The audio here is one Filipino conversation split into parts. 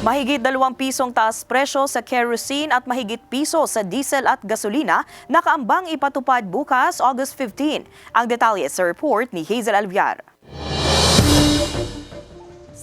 Mahigit 2 pisong taas presyo sa kerosene at mahigit piso sa diesel at gasolina nakaambang ipatupad bukas August 15. Ang detalye sa report ni Hazel Alviar.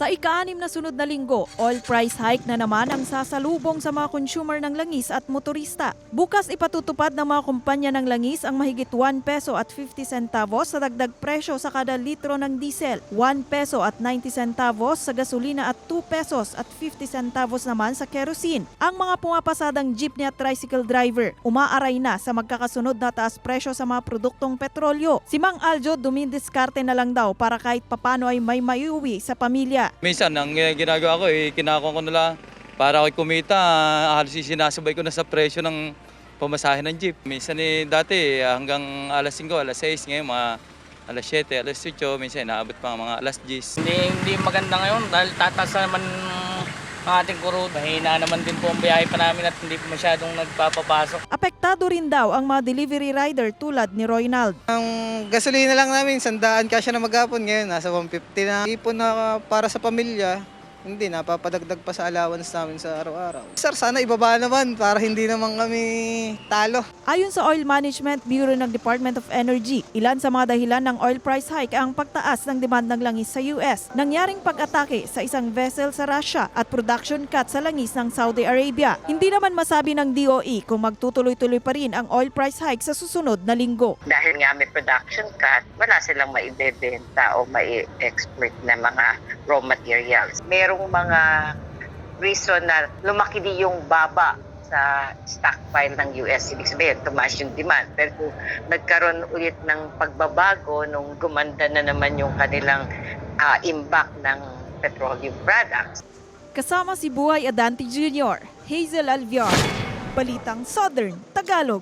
Sa ika-6 na sunod na linggo, oil price hike na naman ang sasalubong sa mga consumer ng langis at motorista. Bukas ipatutupad ng mga kumpanya ng langis ang mahigit 1 peso at 50 centavos sa dagdag presyo sa kada litro ng diesel, 1 peso at 90 centavos sa gasolina at 2 pesos at 50 centavos naman sa kerosene. Ang mga pumapasadang jeepney at tricycle driver umaaray na sa magkakasunod na taas presyo sa mga produktong petrolyo. Si Mang Aljo dumidiskarte na lang daw para kahit papano ay may maiuwi sa pamilya. Minsan, ang ginagawa ko, kinakon ko na lang para ako'y kumita. Halos sinasabay ko na sa presyo ng pamasahe ng jeep. Minsan dati hanggang alas 5, alas 6, ngayon mga alas 7, alas 8, minsan naabot pa mga alas 10. Hindi maganda ngayon dahil tataas na naman ang ating kurod. Mahina naman din po ang biyahe pa namin at hindi po masyadong nagpapapasok. Apektado rin daw ang mga delivery rider tulad ni Roynald. Ang gasolina lang namin, 100 kasya na maghapon ngayon, nasa 150 na. Ipon na para sa pamilya, hindi, napapadagdag pa sa allowance namin sa araw-araw. Sir, sana ibaba naman para hindi naman kami talo. Ayon sa Oil Management Bureau ng Department of Energy, ilan sa mga dahilan ng oil price hike ang pagtaas ng demand ng langis sa US, nangyaring pag-atake sa isang vessel sa Russia at production cut sa langis ng Saudi Arabia. Hindi naman masabi ng DOE kung magtutuloy-tuloy pa rin ang oil price hike sa susunod na linggo. Dahil nga may production cut, wala silang maibebenta o mai-export na mga raw materials. Merong mga reason na lumaki din yung baba sa stockpile ng US. Ibig sabihin, tumaas yung demand. Pero kung nagkaroon ulit ng pagbabago nung gumanda na naman yung kanilang impact ng petroleum products. Kasama si Buhay Adante Jr., Hazel Alviar, Balitang Southern Tagalog.